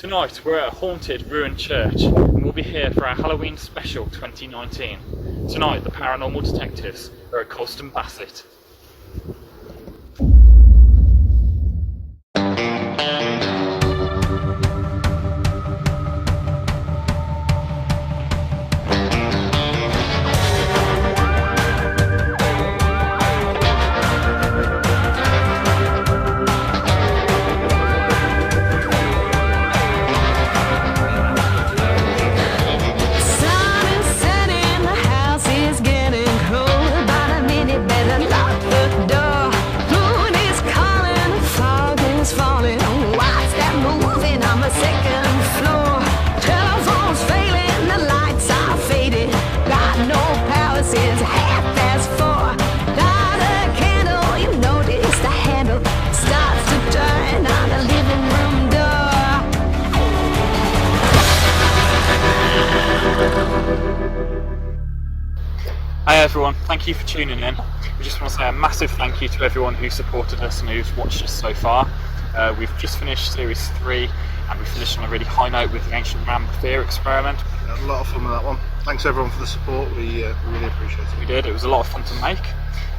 Tonight we're at a haunted ruined church and we'll be here for our Halloween special 2019. Tonight the Paranormal Detectives are at Colston Bassett. Hi everyone, thank you for tuning in. We just want to say a massive thank you to everyone who supported us and who's watched us so far. We've just finished series 3 and we finished on a really high note with the Ancient Ram Fear experiment. We had a lot of fun with that one. Thanks everyone for the support, we really appreciate it. We did, it was a lot of fun to make.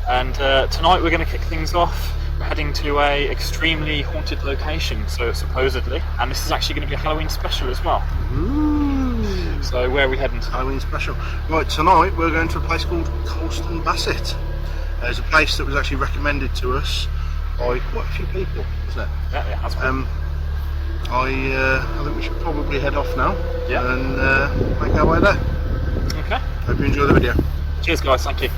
And tonight we're going to kick things off. We're heading to a extremely haunted location, so supposedly, and this is actually going to be a Halloween special as well. Ooh. So where are we heading to? Halloween special. Right, tonight we're going to a place called Colston Bassett. It's a place that was actually recommended to us by quite a few people, isn't it? Yeah, it has been. I think we should probably head off now, yeah, and make our way there. Okay. Hope you enjoy the video. Cheers guys, thank you.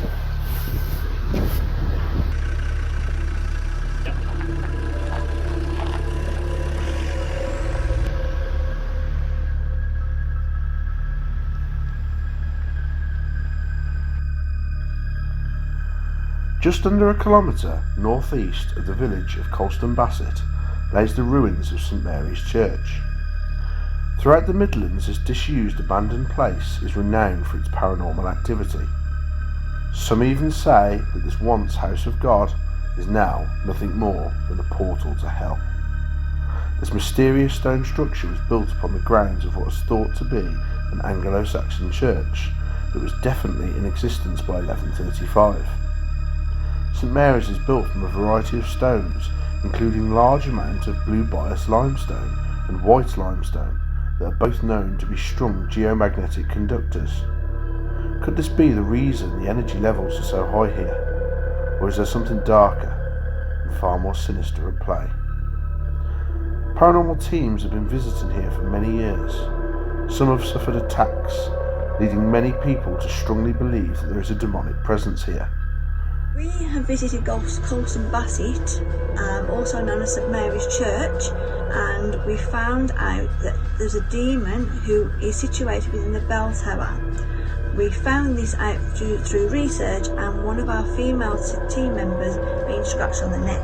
Just under a kilometre northeast of the village of Colston Bassett lays the ruins of St Mary's Church. Throughout the Midlands, this disused abandoned place is renowned for its paranormal activity. Some even say that this once house of God is now nothing more than a portal to hell. This mysterious stone structure was built upon the grounds of what was thought to be an Anglo-Saxon church that was definitely in existence by 1135. St Mary's is built from a variety of stones, including large amounts of blue bias limestone and white limestone that are both known to be strong geomagnetic conductors. Could this be the reason the energy levels are so high here, or is there something darker and far more sinister at play? Paranormal teams have been visiting here for many years. Some have suffered attacks, leading many people to strongly believe that there is a demonic presence here. We have visited Colston Bassett, also known as St Mary's Church, and we found out that there's a demon who is situated within the bell tower. We found this out through research and one of our female team members being scratched on the neck.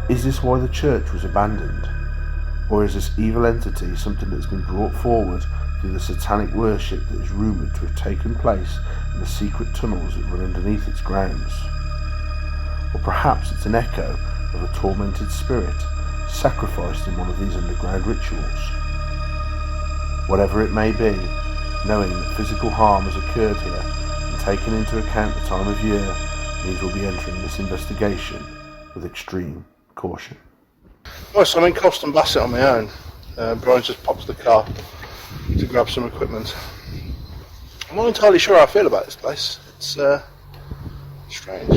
Is this why the church was abandoned? Or is this evil entity something that's been brought forward through the satanic worship that is rumoured to have taken place in the secret tunnels that run underneath its grounds? Or perhaps it's an echo of a tormented spirit sacrificed in one of these underground rituals. Whatever it may be, knowing that physical harm has occurred here and taking into account the time of year means we'll be entering this investigation with extreme caution. Right, so I'm in Colston Bassett on my own. Brian just pops the car to grab some equipment. I'm not entirely sure how I feel about this place. It's strange.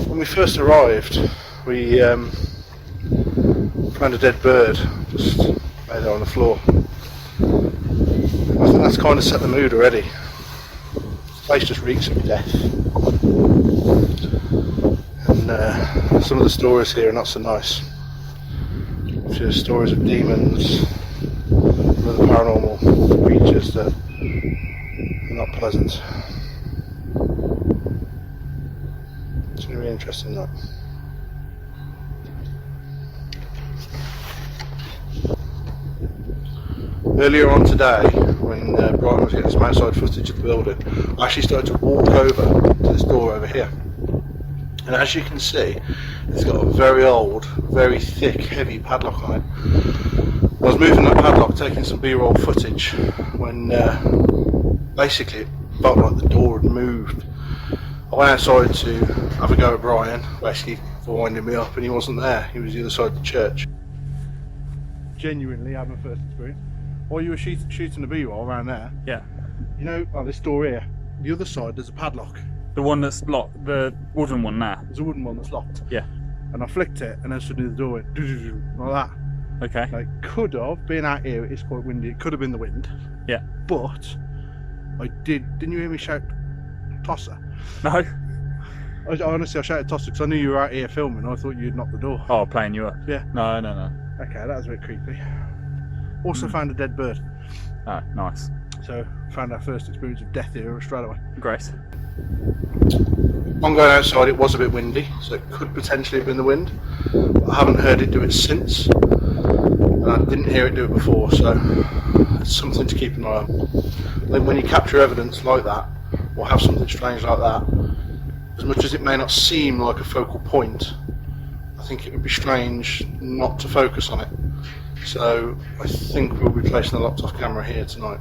When we first arrived, we found a dead bird just lay there on the floor. I think that's kind of set the mood already. This place just reeks of death. And some of the stories here are not so nice. A few stories of demons and other paranormal creatures that are not pleasant. It's going to be interesting, that. Earlier on today, when Brian was getting some outside footage of the building, I actually started to walk over to this door over here. And as you can see, it's got a very old, very thick, heavy padlock on it. I was moving that padlock, taking some B-roll footage, when basically it felt like the door had moved. I went outside to have a go at Brian, basically for winding me up, and he wasn't there. He was the other side of the church. Genuinely had my first experience. While you were shooting the B-roll around there, Yeah. you know, like this door here, the other side there's a padlock. The one that's locked, the wooden one there. There's a wooden one that's locked. Yeah. And I flicked it, and then suddenly the door went doo-doo-doo, like that. Okay. Like, could have been out here, it is quite windy, it could have been the wind. Yeah. But didn't you hear me shout tosser? No. Honestly, I shouted tosser because I knew you were out here filming. I thought you'd knocked the door. Oh, playing you up. Yeah. No. Okay, that was a bit creepy. Also found a dead bird. Oh, nice. So found our first experience of death here straight away. Great. On going outside, it was a bit windy, so it could potentially have been the wind. But I haven't heard it do it since, and I didn't hear it do it before, so it's something to keep an eye on. I think when you capture evidence like that, or have something strange like that, as much as it may not seem like a focal point, I think it would be strange not to focus on it. So I think we'll be placing a locked-off camera here tonight.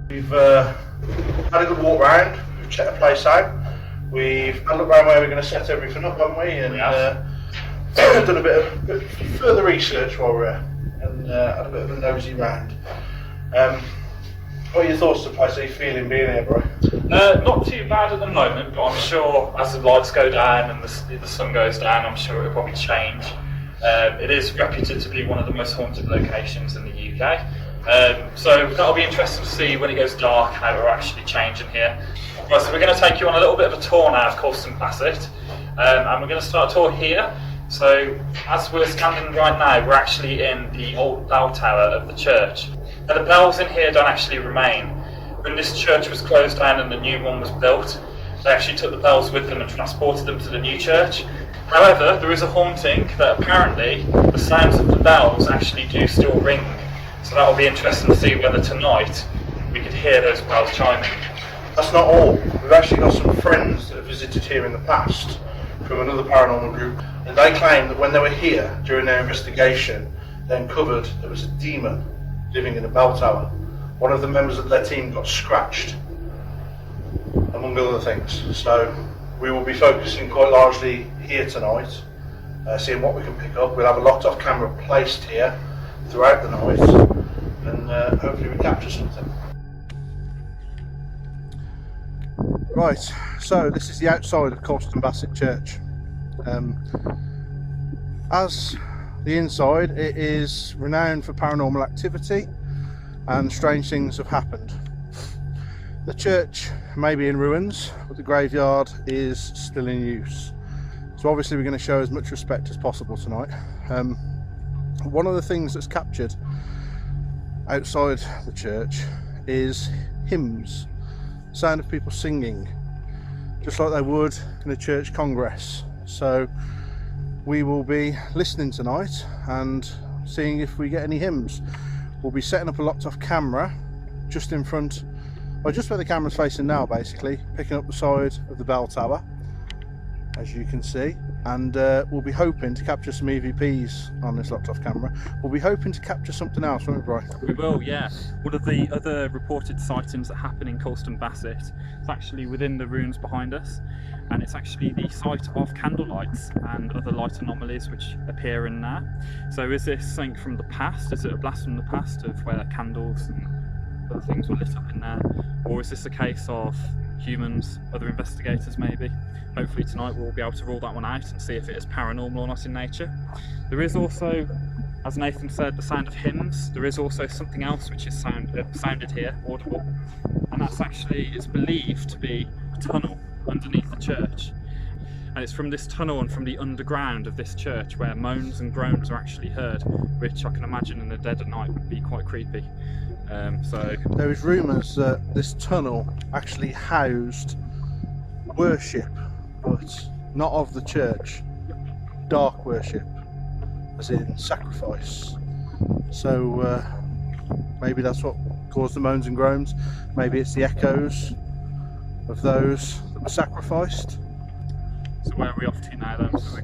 We've had a good walk round, we've checked the place out, we've had a look around where we're going to set everything up, haven't we? And done a bit of further research while we're here, and had a bit of a nosy round. What are your thoughts of the place? How are you feeling being here, bro? Not too bad at the moment, but I'm sure as the lights go down and the sun goes down, I'm sure it'll probably change. It is reputed to be one of the most haunted locations in the UK. So that'll be interesting to see when it goes dark how it'll actually change in here. Right, so we're going to take you on a little bit of a tour now of Colston Bassett, and we're going to start a tour here. So as we're standing right now, we're actually in the old bell tower of the church. Now the bells in here don't actually remain. When this church was closed down and the new one was built, they actually took the bells with them and transported them to the new church. However, there is a haunting that apparently the sounds of the bells actually do still ring. So that'll be interesting to see whether tonight we could hear those bells chiming. That's not all. We've actually got some friends that have visited here in the past from another paranormal group, and they claim that when they were here during their investigation, they uncovered there was a demon living in a bell tower. One of the members of their team got scratched, among other things. So we will be focusing quite largely here tonight, seeing what we can pick up. We'll have a locked-off camera placed here throughout the night, and hopefully we capture something. Right, so this is the outside of Colston Bassett Church. As the inside, it is renowned for paranormal activity, and strange things have happened. The church may be in ruins, but the graveyard is still in use. So obviously we're going to show as much respect as possible tonight. One of the things that's captured outside the church is hymns, sound of people singing, just like they would in a church congress. So we will be listening tonight and seeing if we get any hymns. We'll be setting up a locked off camera just in front, or just where the camera's facing now, basically, picking up the side of the bell tower, as you can see, and we'll be hoping to capture some EVPs on this locked off camera. We'll be hoping to capture something else, won't we, Brian? We will, yeah. One of the other reported sightings that happen in Colston Bassett is actually within the ruins behind us, and it's actually the site of candlelights and other light anomalies which appear in there. So is this something from the past? Is it a blast from the past of where candles and other things were lit up in there? Or is this a case of humans, other investigators maybe? Hopefully tonight we'll be able to rule that one out and see if it is paranormal or not in nature. There is also, as Nathan said, the sound of hymns. There is also something else which is sounded here, audible, and that's actually, it's believed to be a tunnel underneath the church. And it's from this tunnel and from the underground of this church where moans and groans are actually heard, which I can imagine in the dead of night would be quite creepy. So there is rumours that this tunnel actually housed worship, but not of the church, dark worship, as in sacrifice. So maybe that's what caused the moans and groans. Maybe it's the echoes of those that were sacrificed. So where are we off to now then? So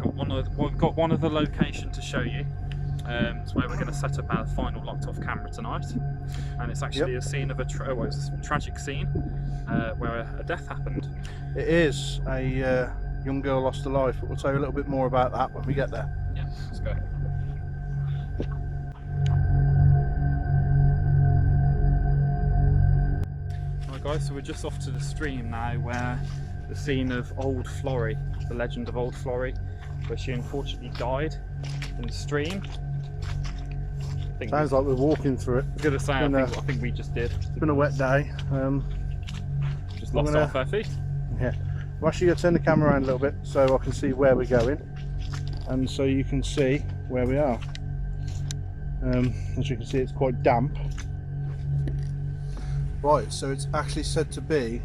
we've got one other location to show you. It's where we're going to set up our final locked off camera tonight, and it's actually a scene of a tragic scene where a death happened. It is a young girl lost her life, but we'll tell you a little bit more about that when we get there. Yeah, let's go. Right guys, so we're just off to the stream now where the scene of Old Florrie, the legend of Old Florrie, where she unfortunately died in the stream. Sounds like we're walking through it. I was going to say, I think we just did. It's been a wet day. Just lost our fair feet. Yeah. I'm actually going to turn the camera around a little bit so I can see where we're going, and so you can see where we are. As you can see, it's quite damp. Right, so it's actually said to be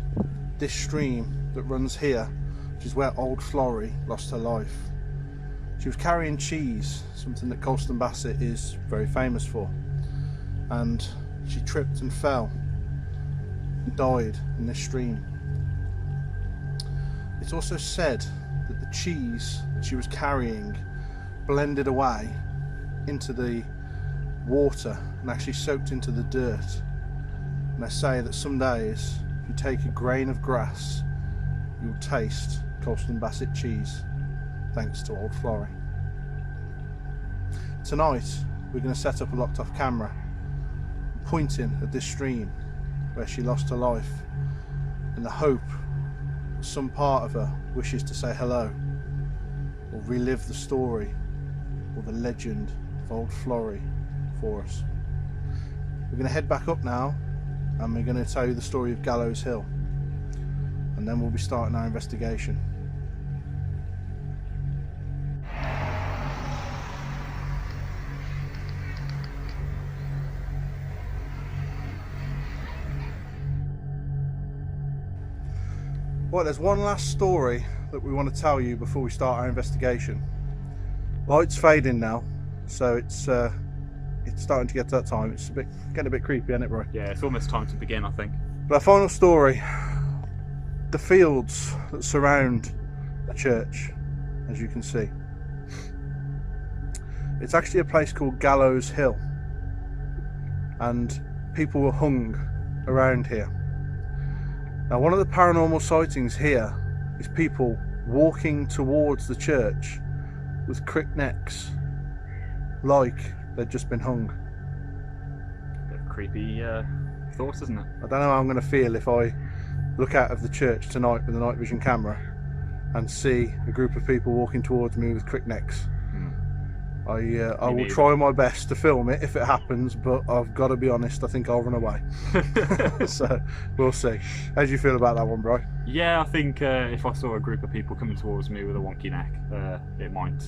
this stream that runs here, which is where Old Florrie lost her life. She was carrying cheese, something that Colston Bassett is very famous for, and she tripped and fell and died in this stream. It's also said that the cheese that she was carrying blended away into the water and actually soaked into the dirt. And they say that some days, if you take a grain of grass, you'll taste Colston Bassett cheese, thanks to Old Florrie. Tonight, we're going to set up a locked off camera, pointing at this stream where she lost her life, in the hope that some part of her wishes to say hello, or relive the story, or the legend of Old Florrie for us. We're going to head back up now, and we're going to tell you the story of Gallows Hill, and then we'll be starting our investigation. Right, there's one last story that we want to tell you before we start our investigation. Light's fading now, so it's starting to get to that time. It's getting a bit creepy, isn't it, Roy? Yeah, it's almost time to begin, I think. But our final story, the fields that surround the church, as you can see. It's actually a place called Gallows Hill, and people were hung around here. Now, one of the paranormal sightings here is people walking towards the church with crick necks, like they'd just been hung. Bit of creepy thoughts, isn't it? I don't know how I'm going to feel if I look out of the church tonight with a night vision camera and see a group of people walking towards me with crick necks. I will try my best to film it if it happens, but I've got to be honest, I think I'll run away. So we'll see. How do you feel about that one, Bri? Yeah, I think if I saw a group of people coming towards me with a wonky neck, it might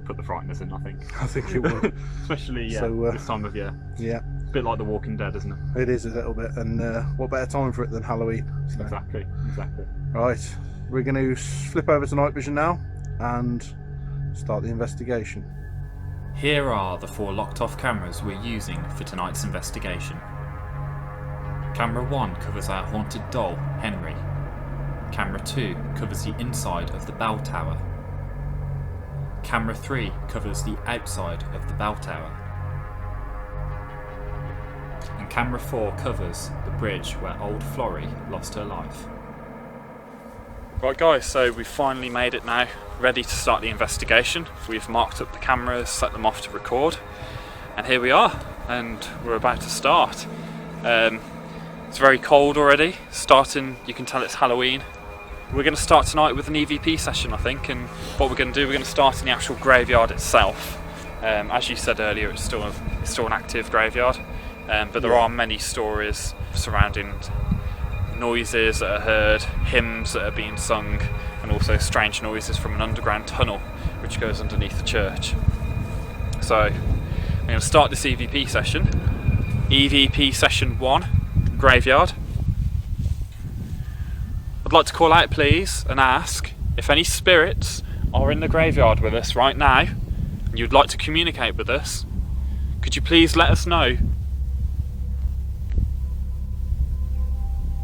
put the frighteners in, I think it would. Especially this time of year. Yeah. A bit like The Walking Dead, isn't it? It is a little bit, and what better time for it than Halloween? So. Exactly. Right, we're going to flip over to night vision now and start the investigation. Here are the 4 locked off cameras we're using for tonight's investigation. Camera 1 covers our haunted doll, Henry. Camera 2 covers the inside of the bell tower. Camera 3 covers the outside of the bell tower. And camera 4 covers the bridge where Old Florrie lost her life. Right guys, so we've finally made it now, ready to start the investigation. We've marked up the cameras, set them off to record, and here we are, and we're about to start. It's very cold already, you can tell it's Halloween. We're going to start tonight with an EVP session, I think, and what we're going to do, we're going to start in the actual graveyard itself. As you said earlier, it's still an active graveyard, but there are many stories surrounding noises that are heard, hymns that are being sung, and also strange noises from an underground tunnel which goes underneath the church. So I'm going to start this EVP session. EVP Session 1, Graveyard. I'd like to call out please and ask if any spirits are in the graveyard with us right now and you'd like to communicate with us, could you please let us know?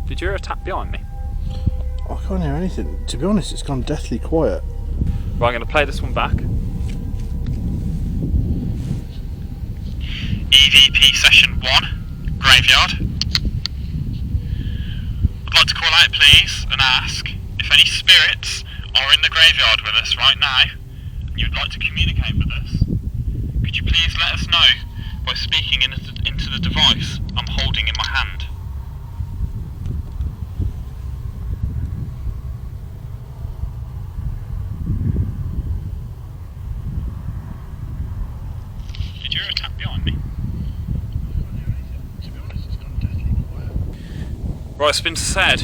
Did you hear a tap behind me? I can't hear anything. To be honest, it's gone deathly quiet. Right, I'm going to play this one back. EVP Session 1, Graveyard. I'd like to call out please and ask if any spirits are in the graveyard with us right now and you'd like to communicate with us. Could you please let us know by speaking into the device I'm holding in my hand? Did you hear a tap behind me? Right, it's been said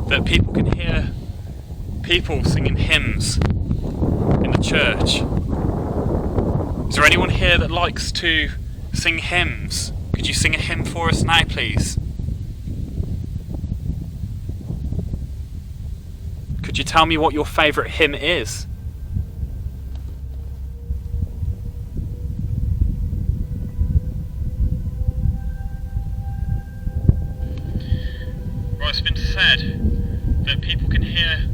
that people can hear people singing hymns in the church. Is there anyone here that likes to sing hymns? Could you sing a hymn for us now, please? Could you tell me what your favourite hymn is? Right, it's been said that people can hear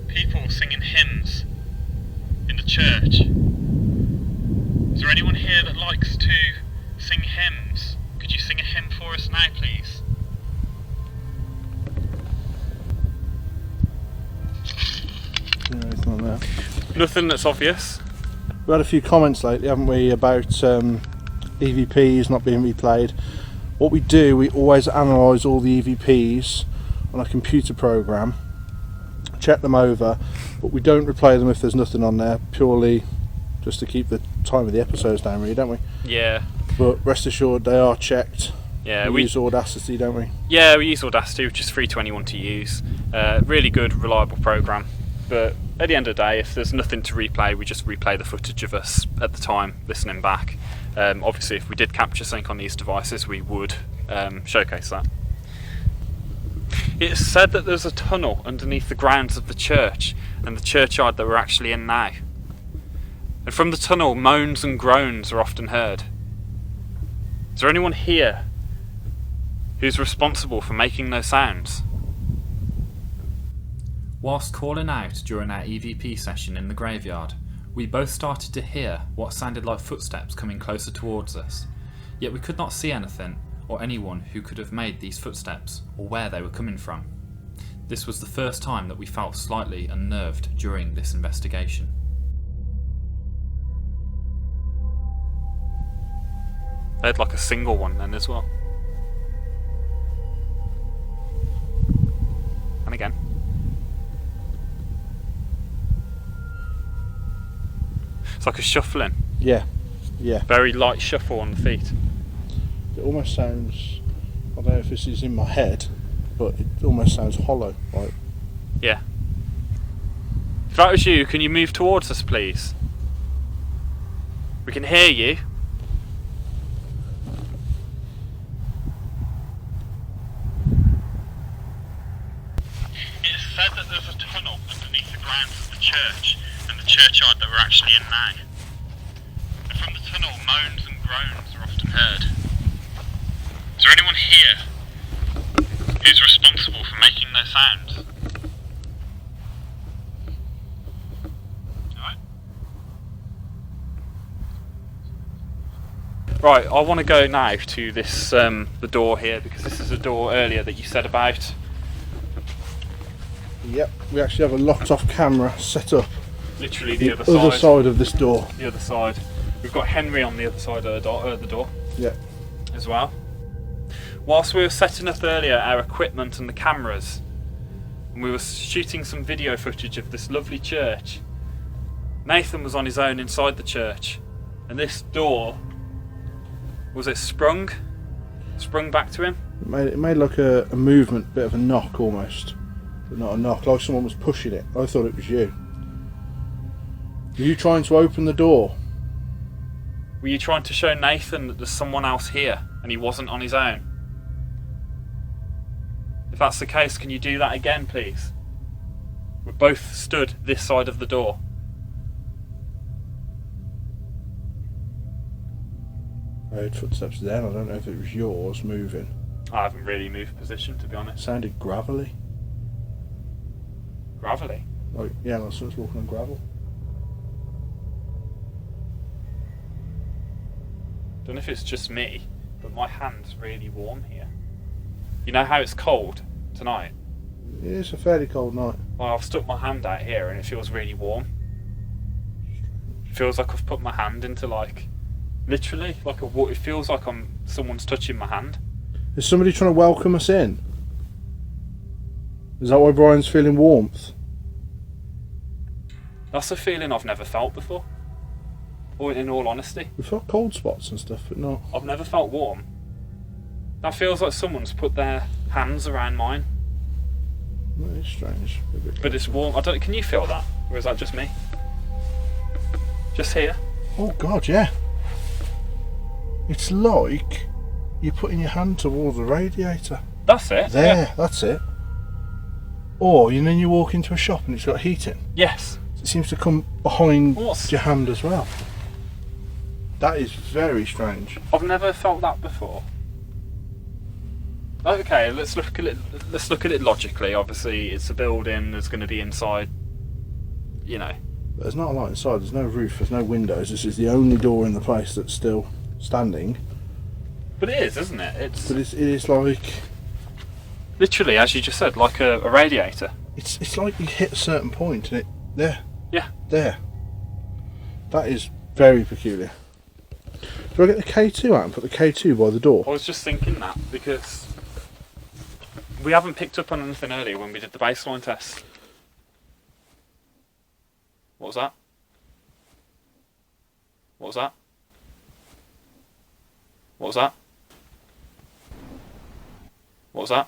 people singing hymns in the church. Is there anyone here that likes to sing hymns? Could you sing a hymn for us now, please? No, it's not there. Nothing that's obvious. We've had a few comments lately, haven't we, about EVPs not being replayed. What we do, we always analyse all the EVPs on a computer program, check them over, but we don't replay them if there's nothing on there, purely just to keep the time of the episodes down, really, don't we? Yeah. But rest assured, they are checked. Yeah, we use Audacity, don't we? Yeah, we use Audacity, which is free to anyone to use. Really good, reliable program. But at the end of the day, if there's nothing to replay, we just replay the footage of us at the time listening back. Obviously, if we did capture something on these devices, we would showcase that. It's said that there's a tunnel underneath the grounds of the church and the churchyard that we're actually in now. And from the tunnel, moans and groans are often heard. Is there anyone here who's responsible for making those sounds? Whilst calling out during our EVP session in the graveyard, we both started to hear what sounded like footsteps coming closer towards us, yet we could not see anything or anyone who could have made these footsteps or where they were coming from. This was the first time that we felt slightly unnerved during this investigation. They had like a single one then as well. And again. It's like a shuffling. Yeah, yeah. Very light shuffle on the feet. It almost sounds, I don't know if this is in my head, but it almost sounds hollow. Like, Yeah. If that was you, can you move towards us, please? We can hear you. It's said that there's a tunnel underneath the grounds of the church and the churchyard that we're actually in now. And from the tunnel, moans and groans are often heard. Is there anyone here who's responsible for making those sounds? Alright. Right, I want to go now to this, the door here, because this is a door earlier that you said about. yep, we actually have a locked off camera set up. Literally the other Other side. side of this door. The other side. We've got Henry on the other side of the door Yeah. as well. Whilst we were setting up earlier our equipment and the cameras, and we were shooting some video footage of this lovely church, Nathan was on his own inside the church, and this door, was it sprung back to him? It made like a movement, bit of a knock almost. But not a knock, like someone was pushing it. I thought it was you. Were you trying to open the door? Were you trying to show Nathan that there's someone else here and he wasn't on his own? If that's the case, can you do that again, please? We're both stood this side of the door. I heard footsteps then, I don't know if it was yours moving. I haven't really moved position, to be honest. It sounded gravelly. gravelly. Like, yeah, like someone's walking on gravel. Don't know if it's just me, but my hand's really warm here. You know how it's cold tonight? It is a fairly cold night. Well, I've stuck my hand out here and it feels really warm. It feels like I've put my hand into like, literally, like it feels like someone's touching my hand. Is somebody trying to welcome us in? Is that why Brian's feeling warmth? That's a feeling I've never felt before. Or in all honesty. We've got cold spots and stuff, but not. I've never felt warm. That feels like someone's put their hands around mine. That is strange. But it's warm. Can you feel that? Or is that just me? Just here? Oh god, yeah. It's like you're putting your hand towards the radiator. That's it. There, Yeah. that's it. Or then you walk into a shop and it's got heating. Yes. It seems to come behind What's- your hand as well. That is very strange. I've never felt that before. Okay, let's look at it. Let's look at it logically. Obviously, it's a building. There's going to be inside. You know. But there's not a lot inside. There's no roof. There's no windows. This is the only door in the place that's still standing. But it is, isn't it? But it is like literally, as you just said, like a radiator. it's like you hit a certain point and it there. Yeah. There. That is very peculiar. Do I get the K2 out and put the K2 by the door? I was just thinking that because we haven't picked up on anything earlier when we did the baseline test. What was that? What was that? What was that? What was that?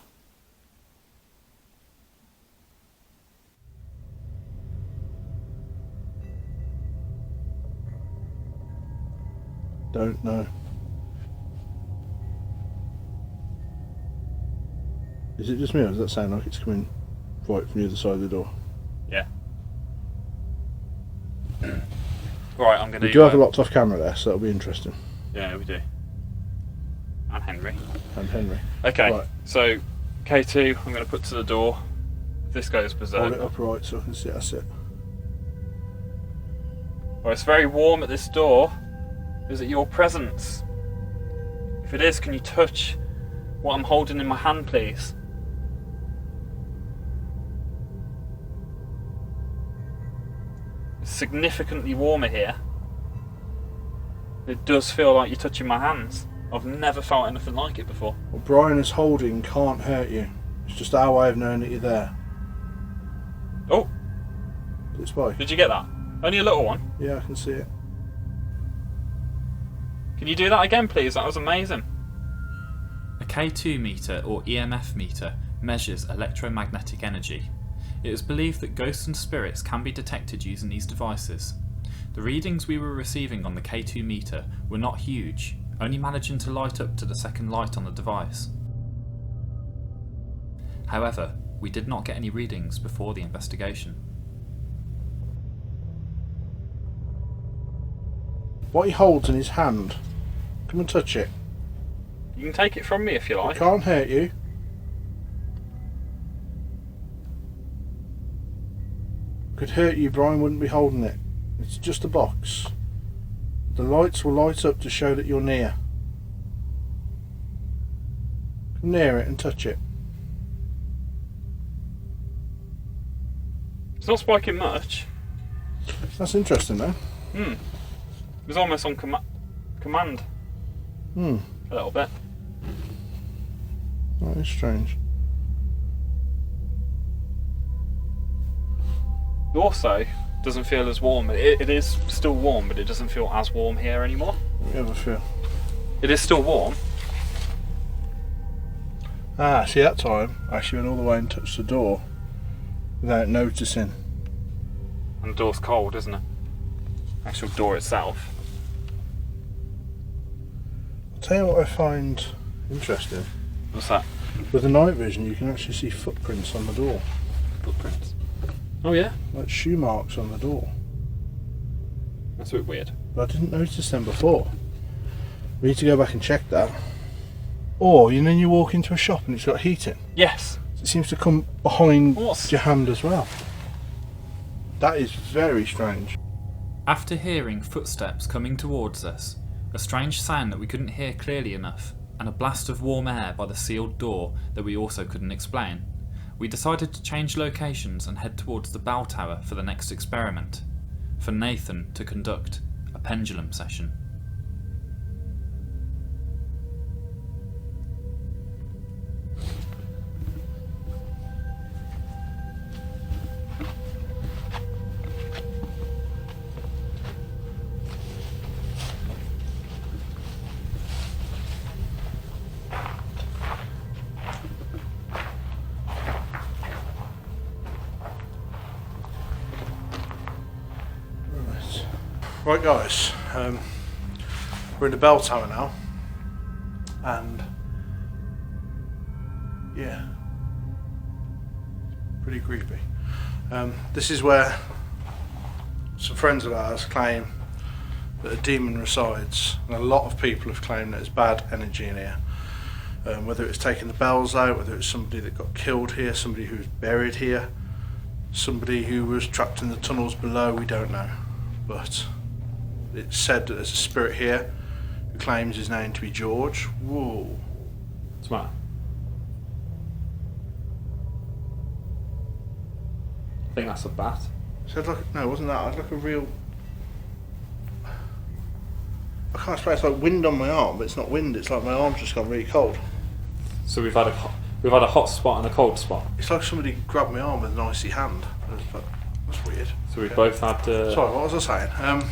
Don't know. Is it just me or does that sound like it's coming right from the other side of the door? Yeah. Right, I'm going to... We do have a locked off camera there, so that'll be interesting. Yeah, we do. And Henry. And Henry. Okay, Right. so K2 I'm going to put to the door. If this goes Hold berserk. it upright so I can see. That's it. Well, it's very warm at this door. Is it your presence? If it is, can you touch what I'm holding in my hand, please? It's significantly warmer here. It does feel like you're touching my hands. I've never felt anything like it before. What Brian is holding can't hurt you. It's just our way of knowing that you're there. Oh, It's by. did you get that? Only a little one. Yeah, I can see it. Can you do that again, please? That was amazing. A K2 meter or EMF meter measures electromagnetic energy. It is believed that ghosts and spirits can be detected using these devices. The readings we were receiving on the K2 meter were not huge, only managing to light up to the second light on the device. However, we did not get any readings before the investigation. What he holds in his hand, come and touch it. You can take it from me if you It like. can't hurt you. Could hurt you, Brian wouldn't be holding it. It's just a box. The lights will light up to show that you're near. Come near it and touch it. It's not spiking much. That's interesting though. It was almost on command. A little bit. That is strange. It also doesn't feel as warm. It is still warm, but it doesn't feel as warm here anymore. Let me have a feel. It is still warm. Ah, see that time I actually went all the way and touched the door without noticing. And the door's cold, isn't it? Actual door itself. I'll tell you what I find interesting. What's that? With the night vision you can actually see footprints on the door. Footprints. Oh yeah? Like shoe marks on the door. That's a bit weird. But I didn't notice them before. We need to go back and check that. Or then you walk into a shop and it's got heating. Yes. It seems to come behind What's- your hand as well. That is very strange. After hearing footsteps coming towards us, a strange sound that we couldn't hear clearly enough, and a blast of warm air by the sealed door that we also couldn't explain, we decided to change locations and head towards the bell tower for the next experiment, for Nathan to conduct a pendulum session. Right guys, we're in the bell tower now, and yeah, pretty creepy. This is where some friends of ours claim that a demon resides, and a lot of people have claimed that there's bad energy in here. Whether it's taking the bells out, whether it's somebody that got killed here, somebody who was buried here, somebody who was trapped in the tunnels below, we don't know. But it's said that there's a spirit here who claims his name to be George. Whoa. What's the matter? I think that's a bat. So no, it wasn't that. I'd like a real... I can't explain, it's like wind on my arm, but it's not wind, it's like my arm's just gone really cold. So we've had a hot spot and a cold spot. It's like somebody grabbed my arm with an icy hand. That's weird. So we've both had... Sorry, what was I saying?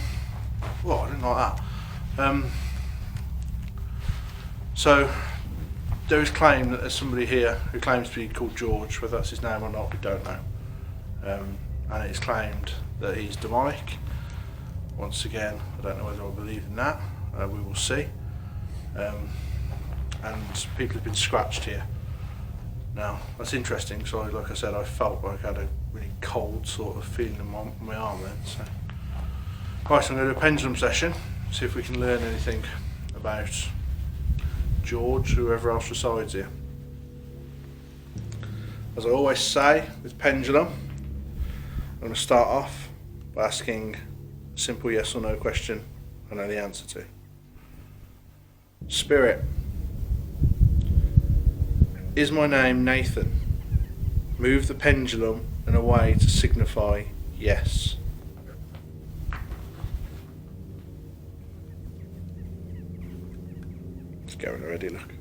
Well, I didn't like that. So, there is claim that there's somebody here who claims to be called George. Whether that's his name or not, we don't know. And it's claimed that he's demonic. Once again, I don't know whether I believe in that. We will see. And people have been scratched here. Now, that's interesting, so like I said, I felt like I had a really cold sort of feeling in my arm then. So. Right, so I'm going to do a pendulum session, see if we can learn anything about George, whoever else resides here. As I always say with pendulum, I'm going to start off by asking a simple yes or no question I know the answer to. Spirit, is my name Nathan? Move the pendulum in a way to signify yes. It's going already, look.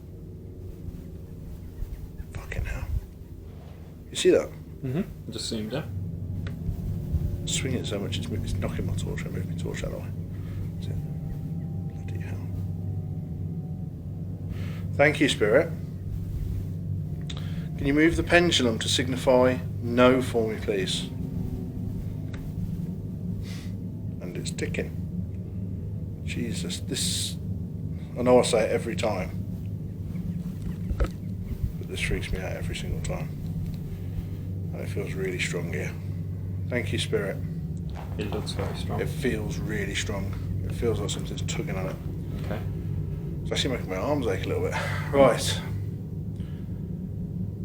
Fucking hell. You see that? Mm-hmm. Just zoomed in. Swing it so much it's knocking my torch. I move my torch out of the way. That's it. Bloody hell. Thank you, Spirit. Can you move the pendulum to signify no for me, please? And it's ticking. Jesus, this... I know I say it every time, but this freaks me out every single time. And it feels really strong here. Thank you, Spirit. It looks very strong. It feels really strong. It feels like something's tugging on it. Okay. It's actually making my arms ache a little bit. Right.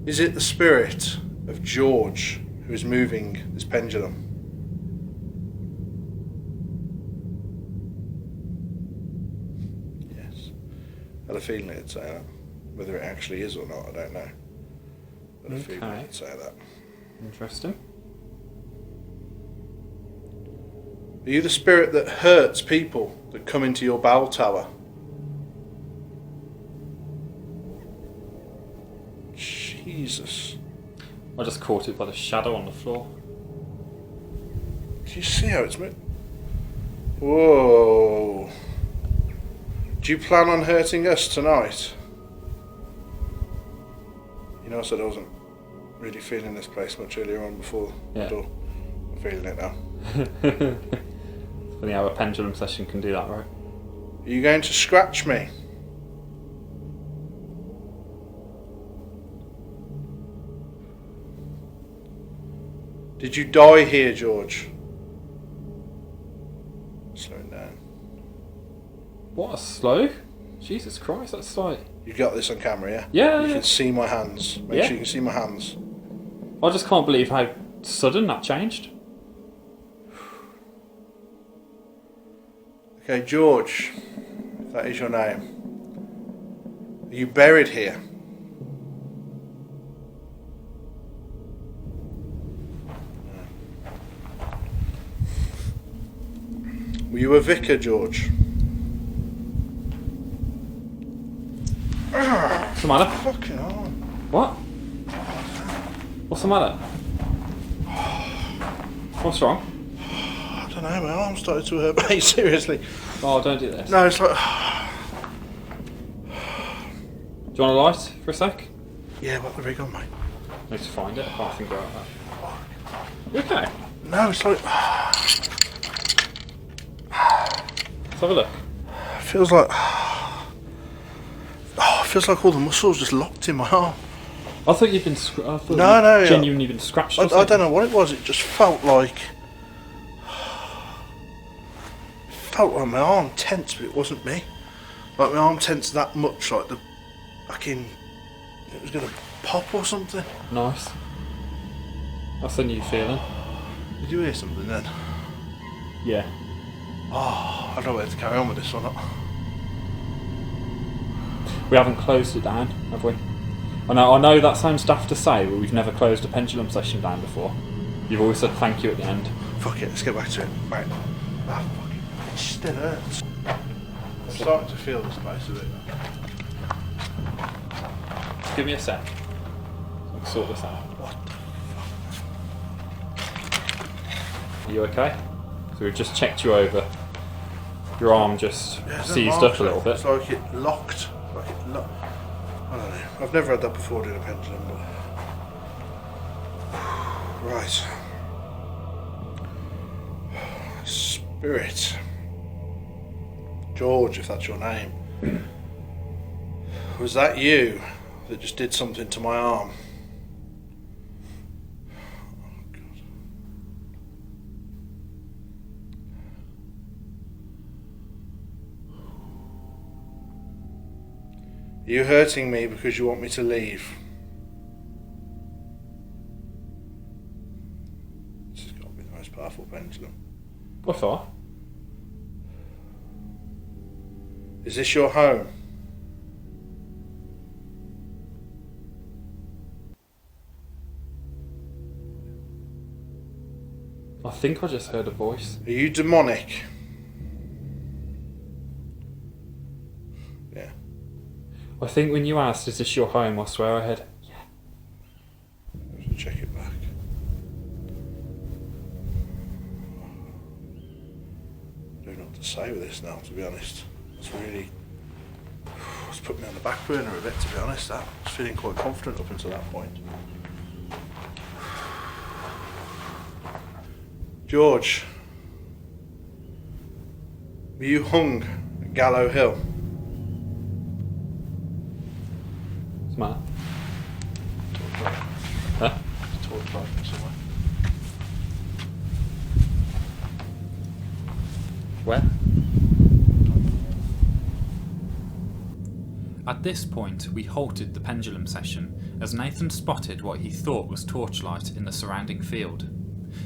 Is it the spirit of George who is moving this pendulum? Yes. I had a feeling it'd say that. Whether it actually is or not, I don't know. But I had a feeling it'd say that. Interesting. Are you the spirit that hurts people that come into your bell tower? Jesus. I just caught it by the shadow on the floor. Do you see how it's moved? Whoa. Do you plan on hurting us tonight? You know, I said I wasn't really feeling this place much earlier on before the door. I'm feeling it now. It's funny how a pendulum session can do that, right? Are you going to scratch me? Did you die here, George? Slowing down. What a slow? Jesus Christ, that's like... You got this on camera, yeah? Yeah. You can see my hands. Make sure you can see my hands. I just can't believe how sudden that changed. Okay, George, if that is your name, are you buried here? Were you a vicar, George? What's the matter? Fucking hell. What? What's the matter? What's wrong? I don't know, my arm started to hurt, mate, seriously. Oh, don't do this. No, it's like... Do you want a light for a sec? Yeah, what the rig on, mate? I need to find it. I can't figure out that. You okay? No, it's like... Let's have a look. It feels like... Oh, it feels like all the muscles just locked in my arm. I thought you'd been genuinely been scratched. I don't know what it was. It just felt like my arm tense, but it wasn't me. Like my arm tensed that much, like the fucking it was gonna pop or something. Nice. That's a new feeling. Did you hear something then? Yeah. Oh, I don't know whether to carry on with this or not. We haven't closed it down, have we? I know that sounds daft to say, but we've never closed a pendulum session down before. You've always said thank you at the end. Fuck it, let's get back to it. Right. Ah, fucking, it still hurts. I'm starting to feel this place a bit. Just give me a sec. I'll sort this out. What the fuck? Are you okay? So we've just checked you over. Your arm just Yeah, seized up a little bit. It's like it locked. I don't know. I've never had that before doing a pendulum, but... Right. Spirit. George, if that's your name. Was that you that just did something to my arm? Oh, God. Are you hurting me because you want me to leave? This has got to be the most powerful pendulum. By far. Is this your home? I think I just heard a voice. Are you demonic? Yeah. I think when you asked, is this your home, I swear I heard, yeah. I have to check it back. I don't know what to say with this now, to be honest. It's really... It's put me on the back burner a bit, to be honest. I was feeling quite confident up until that point. George, were you hung at Gallow Hill? What's the matter? Huh? Torch light somewhere. Where? At this point, we halted the pendulum session as Nathan spotted what he thought was torchlight in the surrounding field.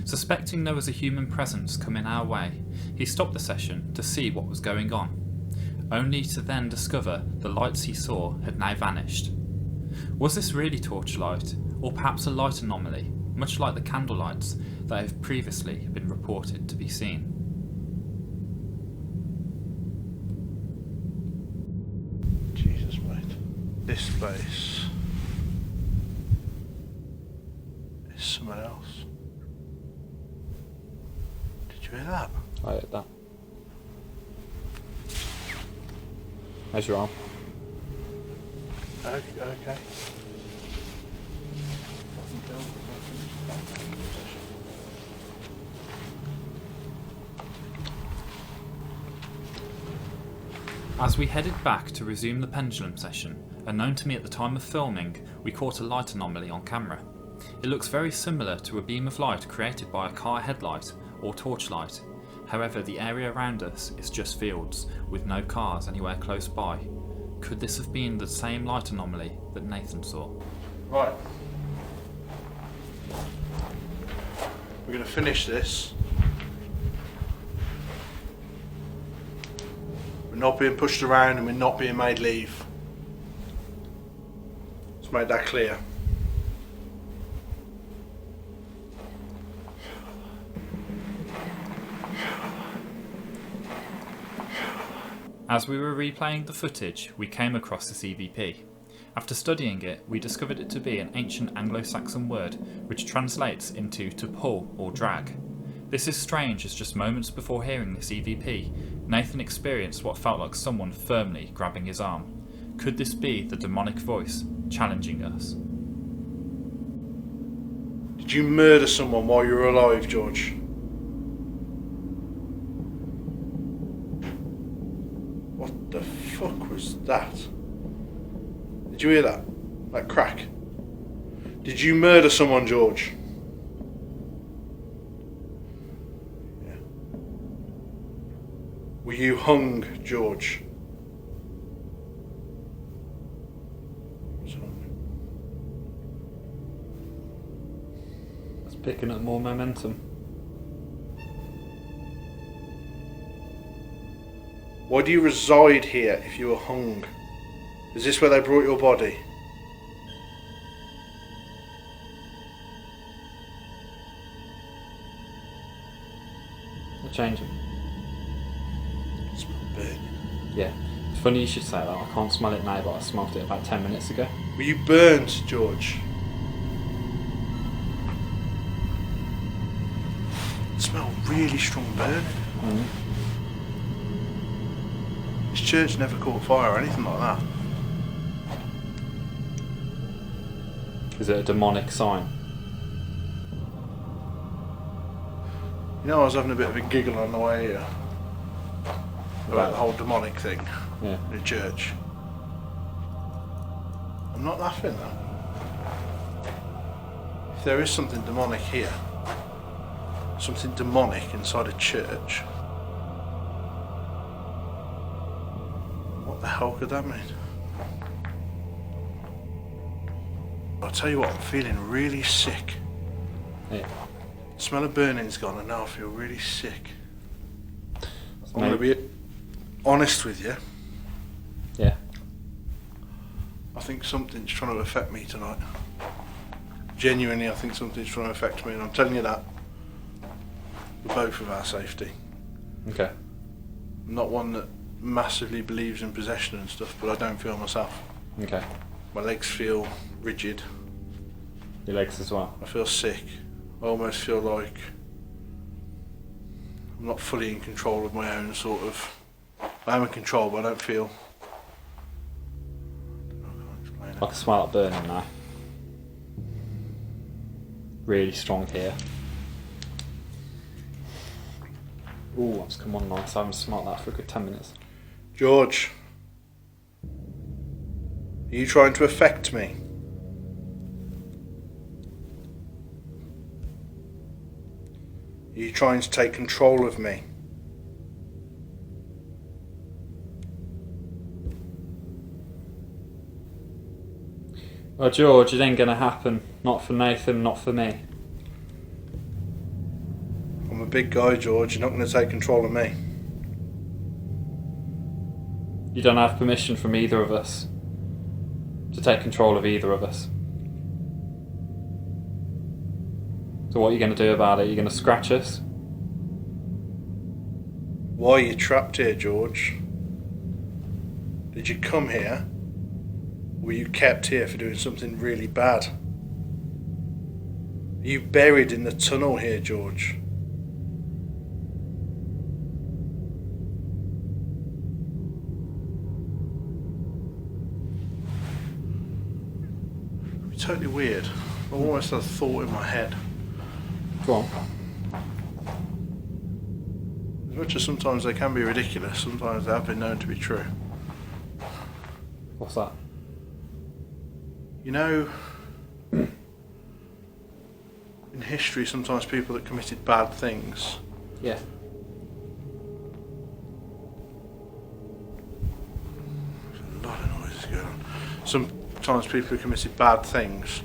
Suspecting there was a human presence coming our way, he stopped the session to see what was going on, only to then discover the lights he saw had now vanished. Was this really torchlight, or perhaps a light anomaly, much like the candlelights that have previously been reported to be seen? Jesus, mate. This place is someone else. Did you hear that? I heard that. How's your arm? Okay. As we headed back to resume the pendulum session, unknown to me at the time of filming, we caught a light anomaly on camera. It looks very similar to a beam of light created by a car headlight or torchlight. However, the area around us is just fields, with no cars anywhere close by. Could this have been the same light anomaly that Nathan saw? Right. We're going to finish this. not being pushed around and we're not being made leave. Let's make that clear. As we were replaying the footage, we came across this EVP. After studying it, we discovered it to be an ancient Anglo-Saxon word which translates into to pull or drag. This is strange as just moments before hearing this EVP, Nathan experienced what felt like someone firmly grabbing his arm. Could this be the demonic voice challenging us? Did you murder someone while you were alive, George? What the fuck was that? Did you hear that? That crack? Did you murder someone, George? Yeah. Were you hung, George? It's picking up more momentum. Why do you reside here if you were hung? Is this where they brought your body? They're changing. Smell burning. Yeah. It's funny you should say that. I can't smell it now, but I smelled it about 10 minutes ago. Were you burnt, George? It smelled really strong burn. This church never caught fire or anything like that. Is it a demonic sign? You know, I was having a bit of a giggle on the way here about the whole demonic thing Yeah. in the church. I'm not laughing though. If there is something demonic here, something demonic inside a church, what the hell could that mean? I'll tell you what, I'm feeling really sick. Yeah. The smell of burning's gone and now I feel really sick. I'm going to Maybe- be honest with you. Yeah. I think something's trying to affect me tonight. Genuinely, I think something's trying to affect me, and I'm telling you that for both of our safety. Okay. I'm not one that massively believes in possession and stuff, but I don't feel myself. Okay. My legs feel rigid. Your legs as well. I feel sick. I almost feel like I'm not fully in control of my own sort of... I am in control, but I don't feel... I can't explain it. I can smell it burning now. Really strong here. Ooh, that's come on nice. I haven't smelled that for a good 10 minutes. George, are you trying to affect me? Are you trying to take control of me? Well, George, it ain't gonna happen. Not for Nathan, not for me. I'm a big guy, George. You're not going to take control of me. You don't have permission from either of us to take control of either of us. So what are you going to do about it? You're going to scratch us? Why are you trapped here, George? Did you come here? Or were you kept here for doing something really bad? Are you buried in the tunnel here, George? It's totally weird. I almost had a thought in my head. Go on. As much as sometimes they can be ridiculous, sometimes they have been known to be true. What's that? You know, in history, sometimes people that committed bad things, Yeah. there's a lot of noises going on. Sometimes people who committed bad things,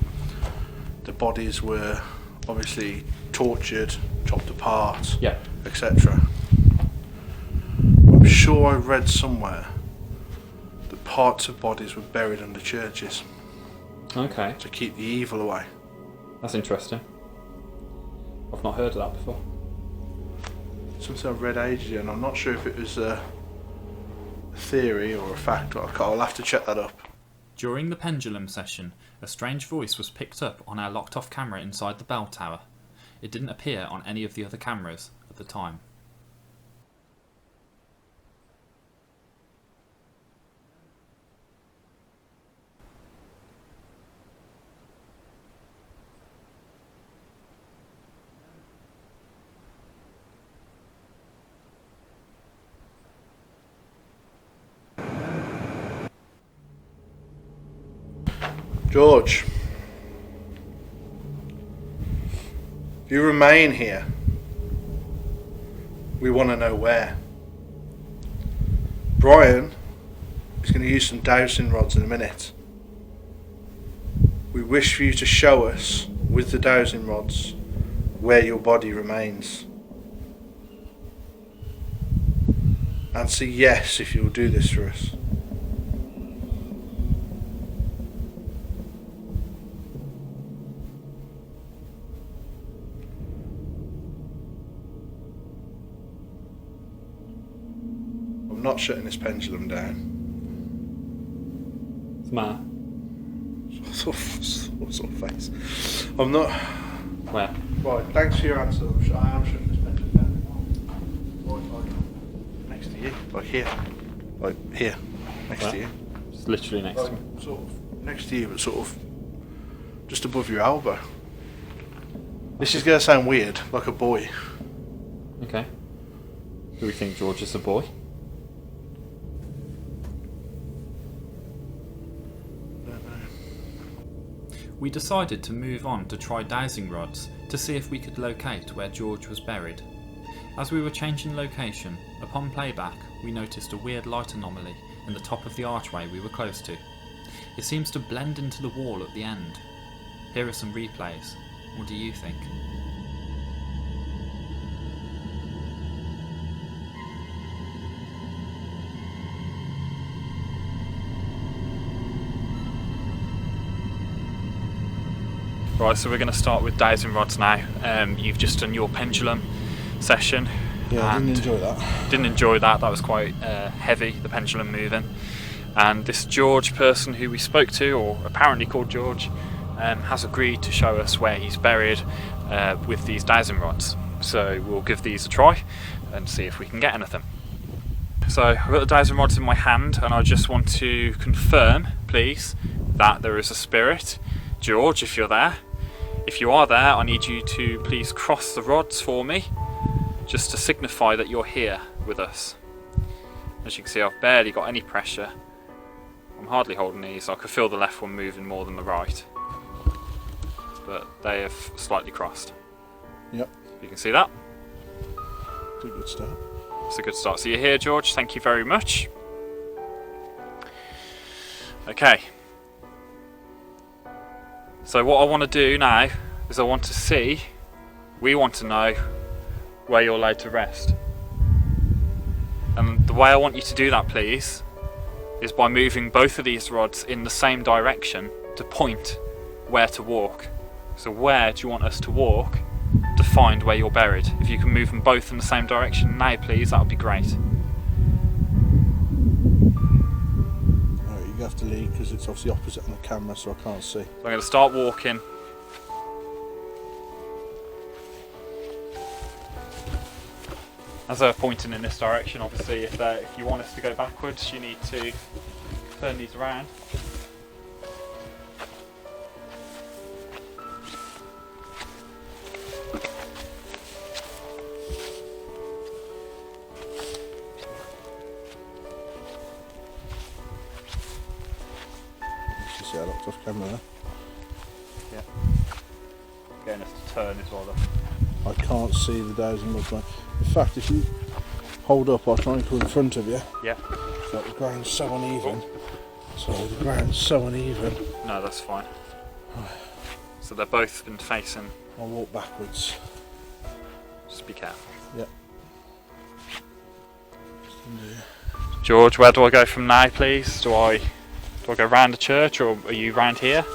the bodies were obviously tortured, chopped apart, Yeah. etc. I'm sure I read somewhere that parts of bodies were buried under churches Okay, to keep the evil away. that's interesting. I've not heard of that before. Something I've read ages ago, and I'm not sure if it was a theory or a fact. I'll have to check that up. During the Pendulum session, a strange voice was picked up on our locked-off camera inside the bell tower. It didn't appear on any of the other cameras at the time. George, if you remain here, we want to know where. Brian is going to use some dowsing rods in a minute. We wish for you to show us, with the dowsing rods, where your body remains. Answer yes if you'll do this for us. I'm not shutting this pendulum down. What's the matter? What sort of face? I'm not. Where? Right, thanks for your answer. I am shutting this pendulum down. Right, next to you. Like here. Like here. Next Where? to you. It's literally next to me. Sort of next to you, but sort of just above your elbow. This is going to sound weird, like a boy. Okay. Do we think George is a boy? We decided to move on to try dowsing rods to see if we could locate where George was buried. As we were changing location, upon playback we noticed a weird light anomaly in the top of the archway we were close to. It seems to blend into the wall at the end. Here are some replays. What do you think? Right, so we're going to start with dowsing rods now. You've just done your pendulum session. Yeah, I didn't and enjoy that. Didn't enjoy that. That was quite heavy, the pendulum moving. And this George person who we spoke to, or apparently called George, has agreed to show us where he's buried with these dowsing rods. So we'll give these a try and see if we can get anything. So I've got the dowsing rods in my hand, and I just want to confirm, please, that there is a spirit. George, if you're there. If you are there, I need you to please cross the rods for me, just to signify that you're here with us. As you can see, I've barely got any pressure. I'm hardly holding these. I could feel the left one moving more than the right, but they have slightly crossed. Yep. You can see that. It's a good start. It's a good start. So you're here, George. Thank you very much. Okay. So what I want to do now is we want to know where you're laid to rest. And the way I want you to do that, please, is by moving both of these rods in the same direction to point where to walk. So where do you want us to walk to find where you're buried? If you can move them both in the same direction now, please, that would be great. You have to lead because it's obviously opposite on the camera, so I can't see. So I'm going to start walking. As they're pointing in this direction, obviously, if you want us to go backwards, you need to turn these around. You see I locked off camera there. Yeah. Getting us to turn as well, though. I can't see the dowsing rod line. In fact, if you hold up, I'll try and come in front of you. Yeah. So the ground's so uneven. Sorry, the ground's so uneven. No, that's fine. So they're both been facing. I'll walk backwards. Just be careful. Yep. George, where do I go from now, please? Do I go round the church, or are you round here?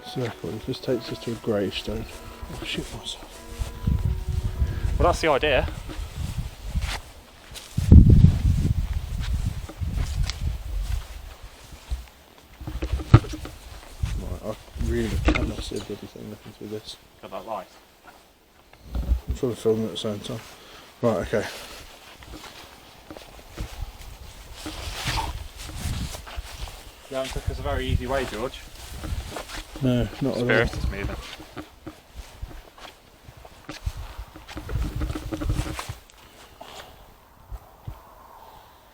Circle. This takes us to a gravestone. I'll shoot myself. Well, that's the idea. Right, I really cannot see a bloody thing looking through this. Got that light. I'm trying to film it at the same time. Right, okay. You haven't took us a very easy way, George. No, not at all. Spirit is moving.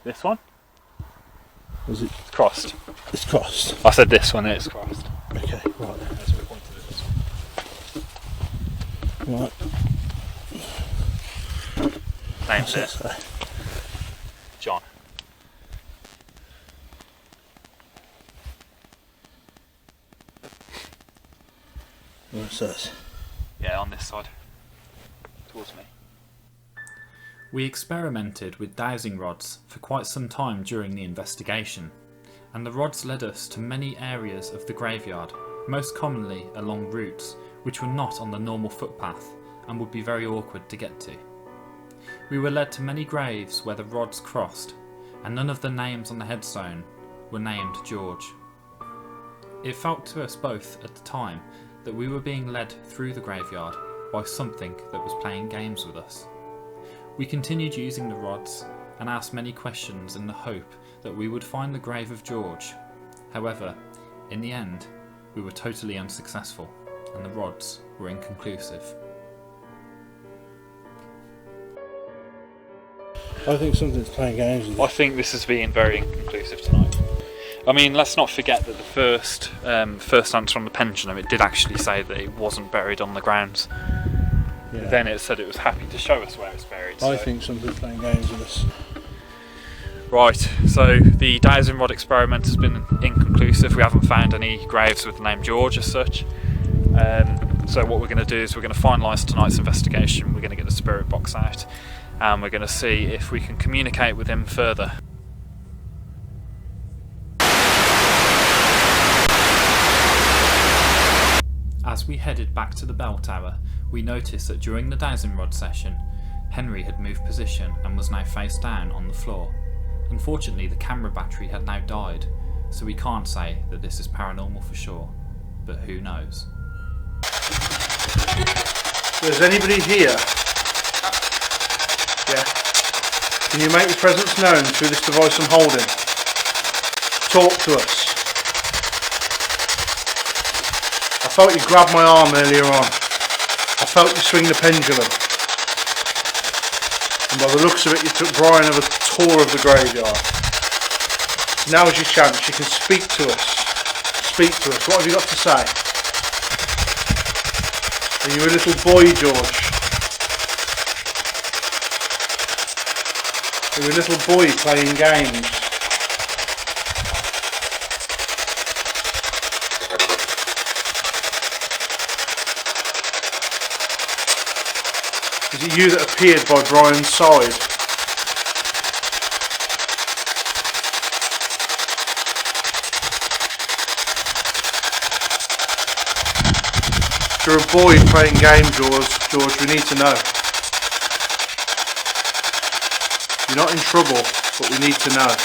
This one? Is it? It's crossed. It's crossed. I said this one, it's crossed. Okay, right. That's what we pointed at this one. Right. Name's What's it. that say? John. What it says? Yeah, on this side. Towards me. We experimented with dowsing rods for quite some time during the investigation, and the rods led us to many areas of the graveyard, most commonly along routes which were not on the normal footpath and would be very awkward to get to. We were led to many graves where the rods crossed, and none of the names on the headstone were named George. It felt to us both at the time that we were being led through the graveyard by something that was playing games with us. We continued using the rods and asked many questions in the hope that we would find the grave of George. However, in the end, we were totally unsuccessful and the rods were inconclusive. I think something's playing games with I you. think this has been very inconclusive tonight. I mean, let's not forget that the first answer on the pendulum, it did actually say that it wasn't buried on the grounds. Yeah. Then it said it was happy to show us where it's buried. I so- think something's playing games with us. Right, so the dowsing rod experiment has been inconclusive. We haven't found any graves with the name George as such. So what we're going to do is we're going to finalise tonight's investigation. We're going to get the spirit box out and we're going to see if we can communicate with him further. As we headed back to the bell tower, we noticed that during the dowsing rod session, Henry had moved position and was now face down on the floor. Unfortunately, the camera battery had now died, so we can't say that this is paranormal for sure, but who knows. There's anybody here? Yeah. Can you make your presence known through this device I'm holding? Talk to us. I felt you grab my arm earlier on. I felt you swing the pendulum. And by the looks of it, you took Brian on a tour of the graveyard. Now's your chance. You can speak to us. Speak to us. What have you got to say? Are you a little boy, George? Are you a little boy playing games? Is it you that appeared by Brian's side? If you're a boy playing games, George, we need to know. You're not in trouble, but we need to know.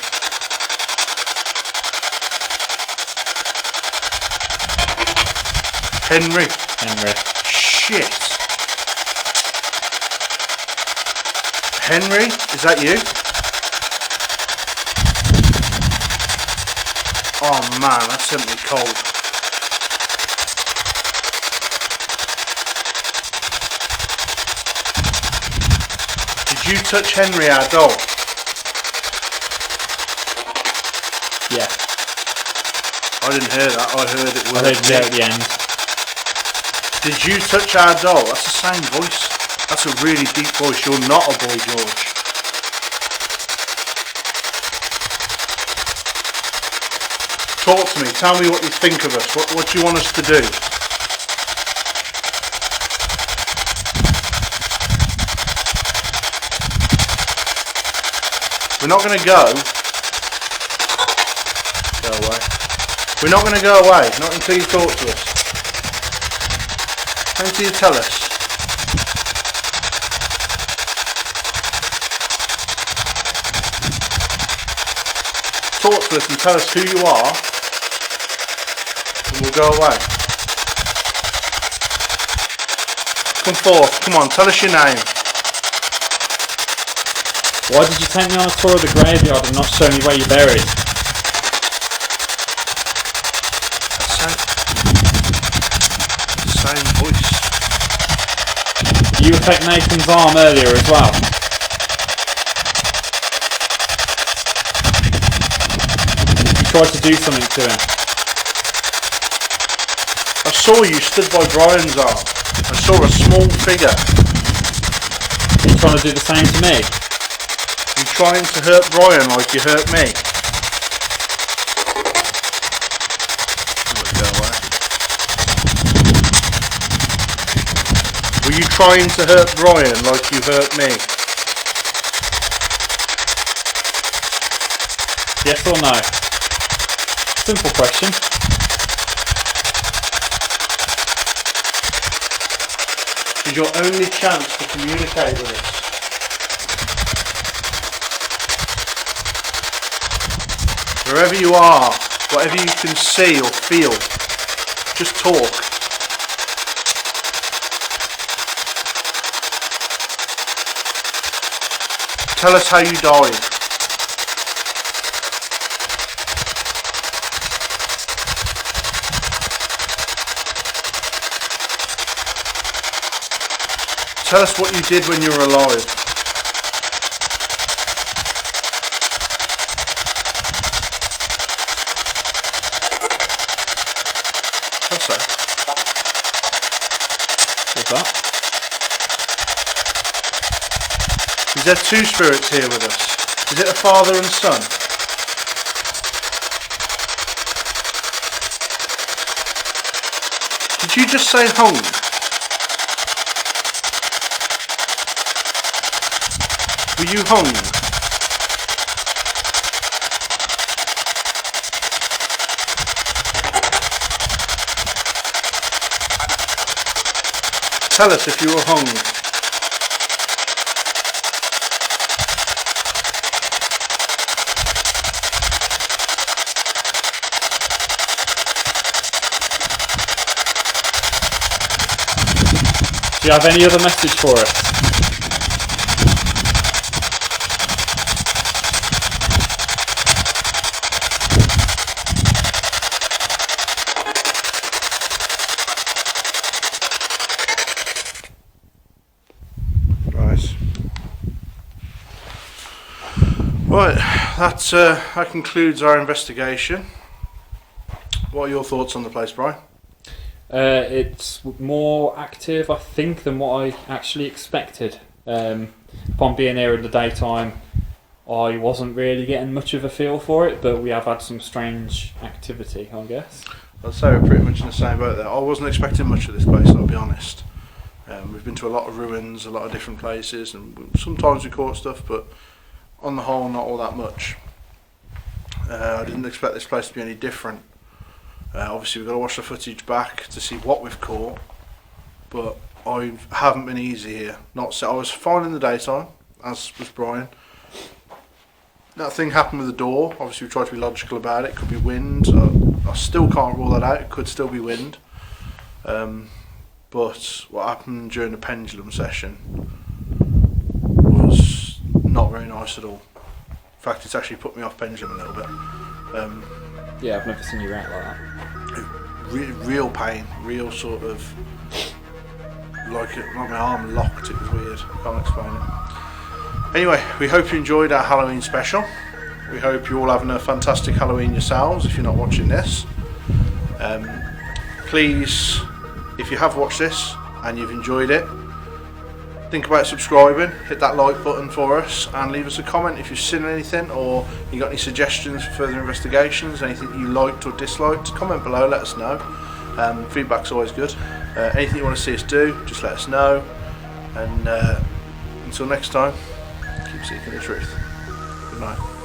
Henry. Shit. Henry, is that you? Oh man, that sent me cold. Did you touch Henry, our dog? Yeah. I didn't hear that, I heard it I was heard it at the end. Did you touch our doll? That's the same voice. That's a really deep voice. You're not a boy, George. Talk to me. Tell me what you think of us. What do you want us to do? We're not going to go away. We're not going to go away, not until you talk to us. Not until you tell us. Talk to us and tell us who you are, and we'll go away. Come forth, come on, tell us your name. Why did you take me on a tour of the graveyard and not show me where you're buried? Same voice. You attacked Nathan's arm earlier as well. You tried to do something to him. I saw you stood by Brian's arm. I saw a small figure. Are you trying to do the same to me? You're trying to hurt Brian like you hurt me. Were you trying to hurt Brian like you hurt me? Yes or no? Simple question. This is your only chance to communicate with us. Wherever you are, whatever you can see or feel, just talk. Tell us how you died. Tell us what you did when you were alive. What's that? What's that? Is there two spirits here with us? Is it a father and son? Did you just say hung? Were you hung? Tell us if you were hung. Do you have any other message for us? Right, that concludes our investigation. What are your thoughts on the place, Brian? It's more active, I think, than what I actually expected. Upon being here in the daytime, I wasn't really getting much of a feel for it, but we have had some strange activity, I guess. I'd say we're pretty much in the same boat there. I wasn't expecting much of this place, I'll be honest. We've been to a lot of ruins, a lot of different places, and sometimes we caught stuff, but on the whole, not all that much. I didn't expect this place to be any different. Obviously, we've got to watch the footage back to see what we've caught, but I haven't been easy here. I was fine in the daytime, as was Brian. That thing happened with the door. Obviously, we tried to be logical about it. It could be wind. I still can't rule that out. It could still be wind. But what happened during the Pendulum session was not very nice at all. In fact, it's actually put me off Pendulum a little bit. Yeah, I've never seen you react like that. Real pain, real sort of like my arm locked. It was weird. Can't explain it. Anyway, we hope you enjoyed our Halloween special. We hope you're all having a fantastic Halloween yourselves if you're not watching this. Please, if you have watched this and you've enjoyed it, think about subscribing, hit that like button for us, and leave us a comment if you've seen anything or you got any suggestions for further investigations, anything you liked or disliked. Comment below, let us know. Feedback's always good. Anything you want to see us do, just let us know. And until next time, keep seeking the truth. Good night. night.